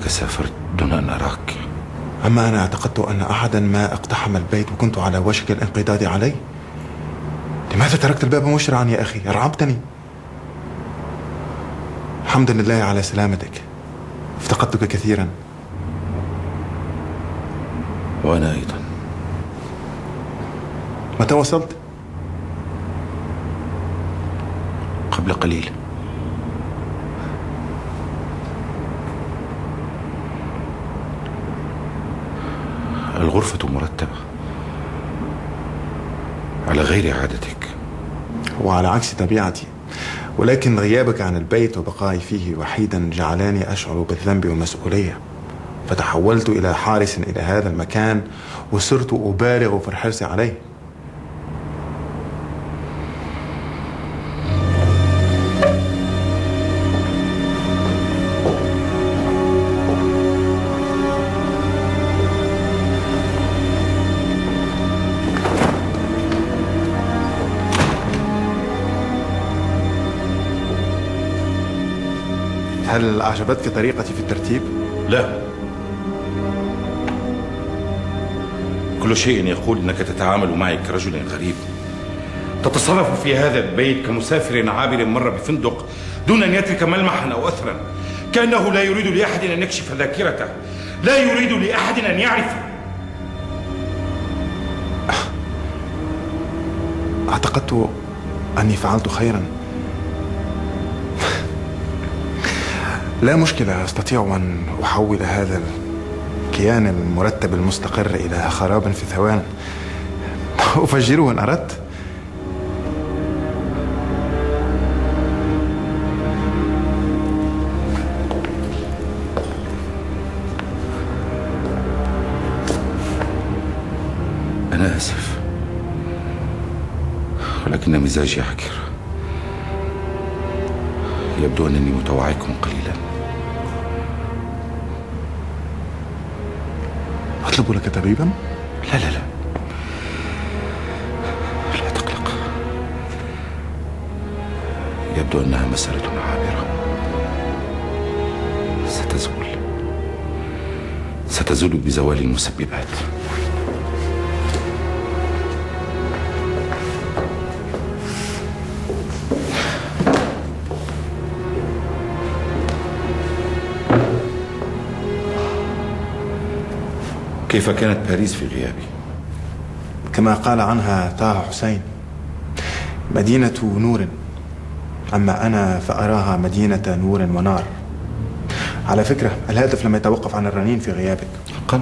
أنك سافرت دون أن أراك. أما أنا اعتقدت أن أحدا ما اقتحم البيت وكنت على وشك الانقضاض عليه. لماذا تركت الباب مشرعا يا أخي؟ أرعبتني. الحمد لله على سلامتك، افتقدتك كثيرا. وأنا أيضا. متى وصلت؟ قبل قليل. الغرفة مرتبة على غير عادتك وعلى عكس طبيعتي، ولكن غيابك عن البيت وبقائي فيه وحيدا جعلاني أشعر بالذنب والمسؤولية، فتحولت إلى حارس إلى هذا المكان وصرت أبالغ في الحرص عليه. هل أعجبتك طريقتي في الترتيب؟ لا، كل شيء يقول أنك تتعامل معي كرجل غريب، تتصرف في هذا البيت كمسافر عابر مر بفندق دون أن يترك ملمحا أو أثرا، كأنه لا يريد لأحد أن يكشف ذاكرته، لا يريد لأحد أن يعرف. اعتقدت أني فعلت خيرا. لا مشكلة، أستطيع أن أحول هذا الكيان المرتب المستقر إلى خراب في ثوان، أفجره إن أردت. أنا آسف، ولكن مزاجي حكر. يبدو أنني متوعكم قليلا. أطلب لك طبيبا؟ لا لا لا، لا تقلق، يبدو أنها مسألة عابرة، ستزول بزوال المسببات. كيف كانت باريس في غيابي؟ كما قال عنها طه حسين، مدينة نور، أما أنا فأراها مدينة نور ونار. على فكرة، الهاتف لم يتوقف عن الرنين في غيابك. حقا؟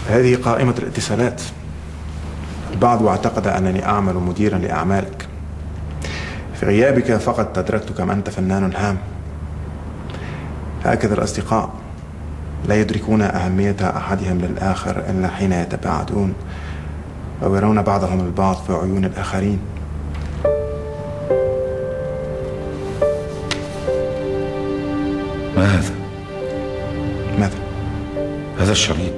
هذه قائمة الاتصالات. البعض اعتقد أنني أعمل مديرا لأعمالك. في غيابك فقط أدركت كم أنت فنان هام. هكذا الأصدقاء، لا يدركون أهمية أحدهم للآخر إلا حين يتباعدون ويرون بعضهم البعض في عيون الآخرين. ما هذا؟ ماذا؟ هذا الشريط.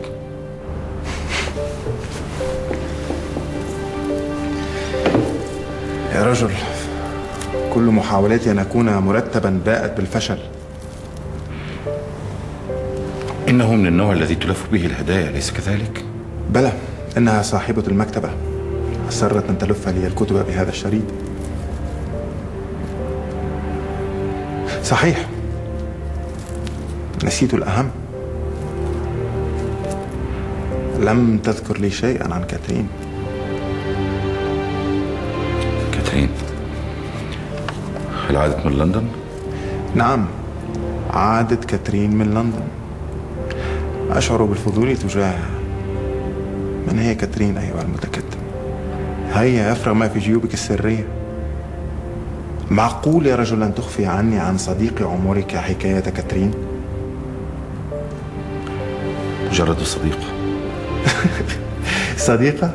يا رجل، كل محاولاتي أن أكون مرتبا باءت بالفشل. إنه من النوع الذي تلف به الهدايا، أليس كذلك؟ بلى، إنها صاحبة المكتبة أصرت أن تلف لي الكتب بهذا الشريط. صحيح، نسيت الأهم. لم تذكر لي شيئا عن كاترين. كاترين؟ هل عادت من لندن؟ نعم، عادت كاترين من لندن. أشعر بالفضول تجاهها. من هي كاترين أيها المتكتم؟ هيا افرغ ما في جيوبك السرية. معقول يا رجل أن تخفي عني عن صديق عمرك حكاية كاترين؟ مجرد صديقة. صديقة؟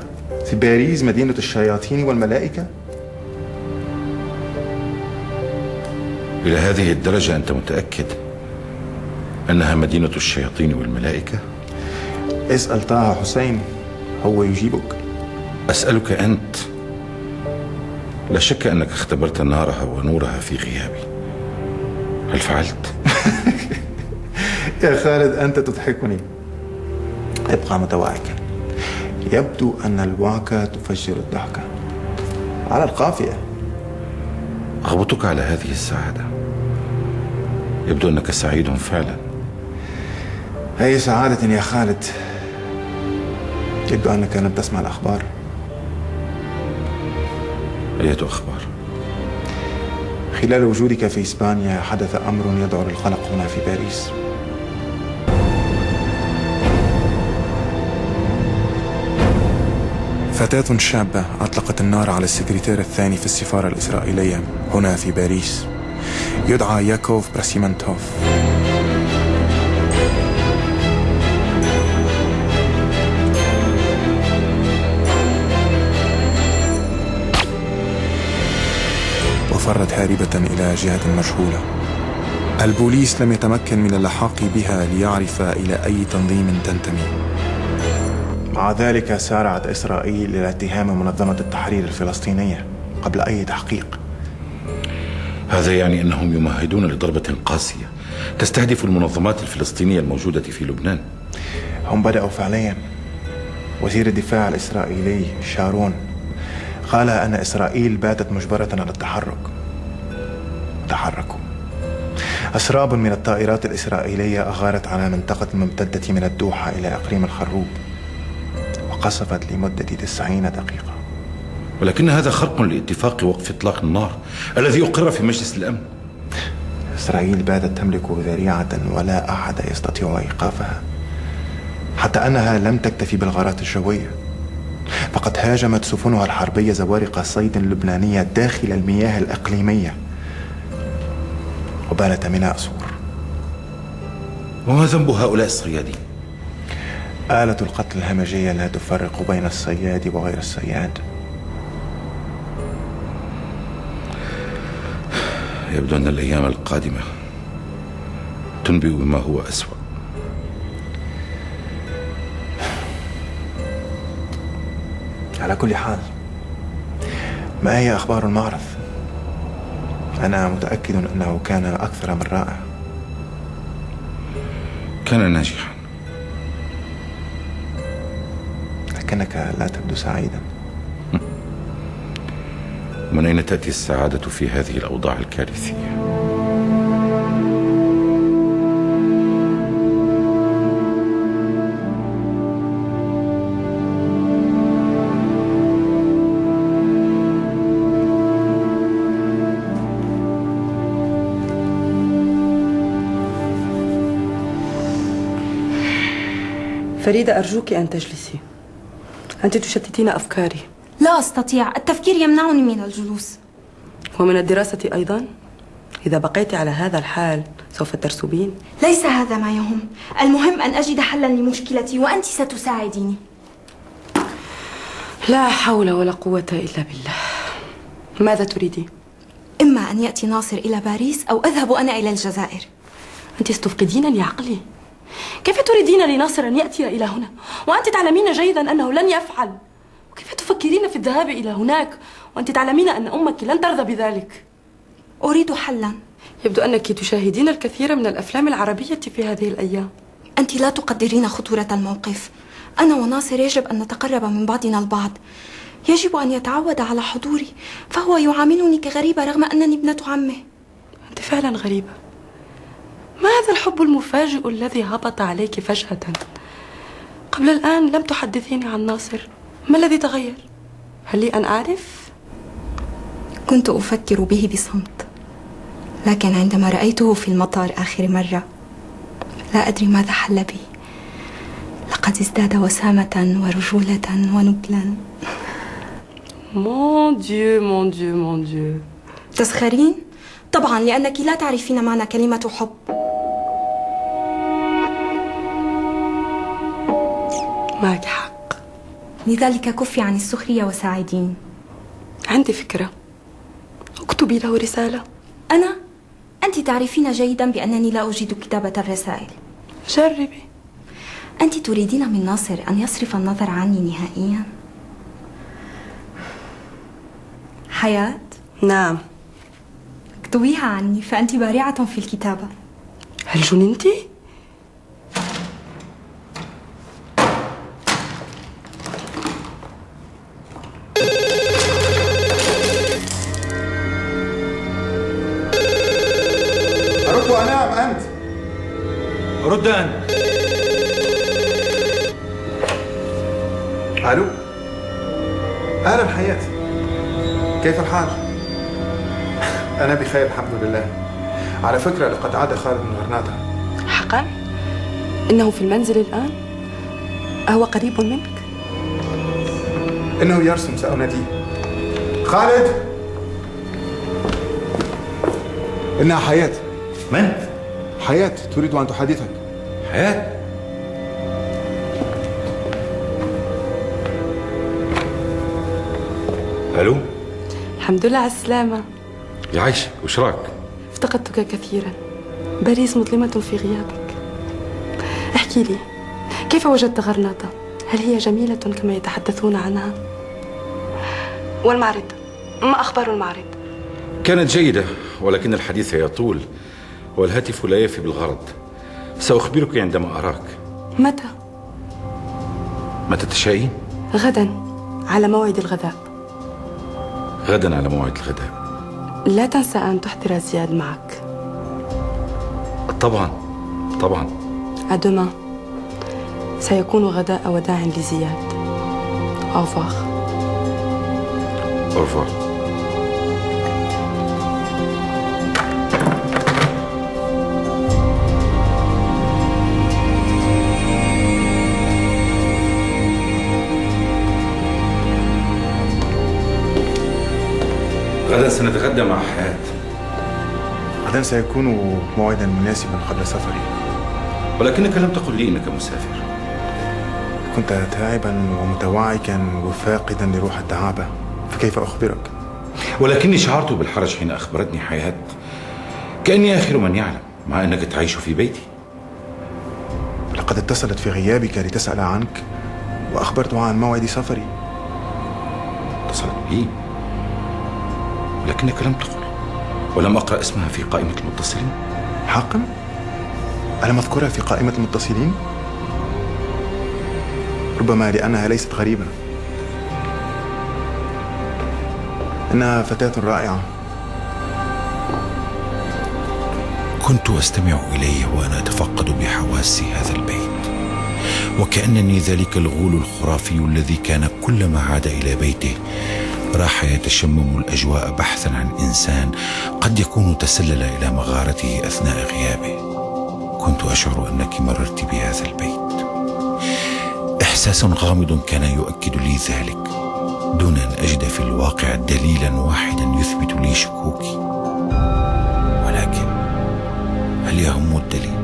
في باريس مدينة الشياطين والملائكة؟ إلى هذه الدرجة أنت متأكد أنها مدينة الشياطين والملائكة؟ اسأل طه حسين، هو يجيبك. أسألك أنت. لا شك أنك اختبرت نارها ونورها في غيابي. هل فعلت؟ يا خالد أنت تضحكني. ابقى متواكل. يبدو أن الوعكة تفجر الضحكة. على القافية. أغبطك على هذه السعادة. يبدو أنك سعيد فعلا. أي سعادة يا خالد؟ يبدو أنك لم تسمع الأخبار. أية أخبار؟ خلال وجودك في إسبانيا حدث أمر يدعو للقلق هنا في باريس. فتاة شابة أطلقت النار على السكرتير الثاني في السفارة الإسرائيلية هنا في باريس، يدعى ياكوف براسيمنتوف. وفرت هاربة إلى جهة مجهولة. البوليس لم يتمكن من اللحاق بها ليعرف إلى أي تنظيم تنتمي. مع ذلك سارعت إسرائيل إلى اتهام منظمة التحرير الفلسطينية قبل أي تحقيق. هذا يعني أنهم يمهدون لضربة قاسية تستهدف المنظمات الفلسطينية الموجودة في لبنان. هم بدأوا فعليا. وزير الدفاع الإسرائيلي شارون قال أن إسرائيل باتت مجبرة على التحرك. تحركوا. أسراب من الطائرات الإسرائيلية أغارت على منطقة الممتدة من الدوحة إلى إقليم الخروب، وقصفت لمدة 90 دقيقة. ولكن هذا خرق لاتفاق وقف إطلاق النار الذي أقر في مجلس الأمن. إسرائيل باتت تملك ذريعة ولا أحد يستطيع إيقافها، حتى أنها لم تكتفي بالغارات الجوية، فقد هاجمت سفنها الحربية زوارق صيد لبنانية داخل المياه الإقليمية وبالت ميناء صور. وما ذنب هؤلاء الصيادين؟ آلة القتل الهمجية لا تفرق بين الصياد وغير الصياد. يبدو أن الأيام القادمة تنبئ بما هو أسوأ. على كل حال، ما هي أخبار المعرض؟ أنا متأكد أنه كان أكثر من رائع. كان ناجحا. لكنك لا تبدو سعيدا. من أين تأتي السعادة في هذه الأوضاع الكارثية؟ فريدة أرجوك أن تجلسي. أنت تشتتين أفكاري. لا أستطيع، التفكير يمنعني من الجلوس. ومن الدراسة أيضا. إذا بقيت على هذا الحال سوف ترسبين. ليس هذا ما يهم، المهم أن أجد حلا لمشكلتي وأنت ستساعديني. لا حول ولا قوة إلا بالله. ماذا تريدين؟ إما أن يأتي ناصر إلى باريس أو أذهب أنا إلى الجزائر. أنت ستفقدينني عقلي. كيف تريدين لناصر أن يأتي إلى هنا وأنت تعلمين جيدا أنه لن يفعل؟ وكيف تفكرين في الذهاب إلى هناك وأنت تعلمين أن أمك لن ترضى بذلك؟ أريد حلا. يبدو أنك تشاهدين الكثير من الأفلام العربية في هذه الأيام. أنت لا تقدرين خطورة الموقف. أنا وناصر يجب أن نتقرب من بعضنا البعض. يجب أن يتعود على حضوري، فهو يعاملني كغريبة رغم أنني ابنة عمه. أنت فعلا غريبة. ما هذا الحب المفاجئ الذي هبط عليك فجأة؟ قبل الآن لم تحدثيني عن ناصر. ما الذي تغير؟ هل لي أن أعرف؟ كنت أفكر به بصمت، لكن عندما رأيته في المطار آخر مرة لا أدري ماذا حل بي. لقد ازداد وسامة ورجولة ونبلا. مون ديو مون ديو مون ديو. تسخرين؟ طبعا، لأنك لا تعرفين معنى كلمة حب. معك حق. لذلك كفي عن السخرية وساعديني. عندي فكرة. اكتبي له رسالة. أنا؟ أنت تعرفين جيدا بأنني لا أجيد كتابة الرسائل. جربي. أنت تريدين من ناصر أن يصرف النظر عني نهائيا؟ حياة؟ نعم. اكتبيها عني، فأنت بارعة في الكتابة. هل جننتي؟ رد أنت. ألو. أهلا حياتي، كيف الحال؟ أنا بخير الحمد لله. على فكرة لقد عاد خالد من غرناطة. حقا؟ إنه في المنزل الآن؟ أهو قريب منك؟ إنه يرسم، سأناديه. خالد، إنها حياة. من؟ حياة تريد أن تحدثك. حياة؟ ألو؟ الحمد لله على السلامة. يعيشك، وش راك؟ افتقدتك كثيرا. باريس مظلمة في غيابك. احكي لي، كيف وجدت غرناطة؟ هل هي جميلة كما يتحدثون عنها؟ والمعرض، ما أخبار المعرض؟ كانت جيدة، ولكن الحديث يطول والهاتف لا يفي بالغرض. سأخبرك عندما أراك. متى؟ متى تشائين؟ غدا على موعد الغداء. غدا على موعد الغداء. لا تنسى أن تحضر زياد معك. طبعا طبعا. أدوما سيكون غداء وداع لزياد. أوفاغ. أوفاغ. غدا سنتغدى مع حياة. غدا سيكون موعدا مناسبا قبل سفري. ولكنك لم تقل لي إنك مسافر. كنت تعبا ومتوعكا وفاقدا لروح الدعابة، فكيف أخبرك؟ ولكني شعرت بالحرج حين أخبرتني حياة، كأني آخر من يعلم، مع أنك تعيش في بيتي. لقد اتصلت في غيابك لتسأل عنك، وأخبرتها عن موعد سفري. اتصلت بي، ولكنك لم تقل، ولم أقرأ اسمها في قائمة المتصلين. حقا؟ ألم أذكرها في قائمة المتصلين؟ ربما لأنها ليست غريبة. إنها فتاة رائعة. كنت أستمع إليه وأنا أتفقد بحواسي هذا البيت، وكأنني ذلك الغول الخرافي الذي كان كلما عاد إلى بيته راح يتشمم الأجواء بحثا عن إنسان قد يكون تسلل إلى مغارته أثناء غيابه. كنت أشعر أنك مررت بهذا البيت. إحساس غامض كان يؤكد لي ذلك دون أن أجد في الواقع دليلا واحدا يثبت لي شكوكي. ولكن هل يهم الدليل؟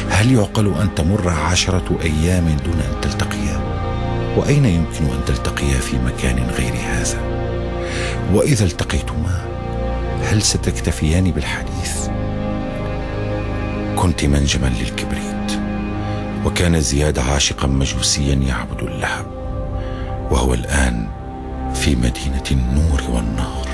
هل يعقل أن تمر 10 أيام دون أن تلتقيا؟ وأين يمكن أن تلتقيا في مكان غير هذا؟ وإذا التقيتما هل ستكتفيان بالحديث؟ كنت منجما للكبريت، وكان زياد عاشقا مجوسيا يعبد اللهب، وهو الآن في مدينة النور والنار.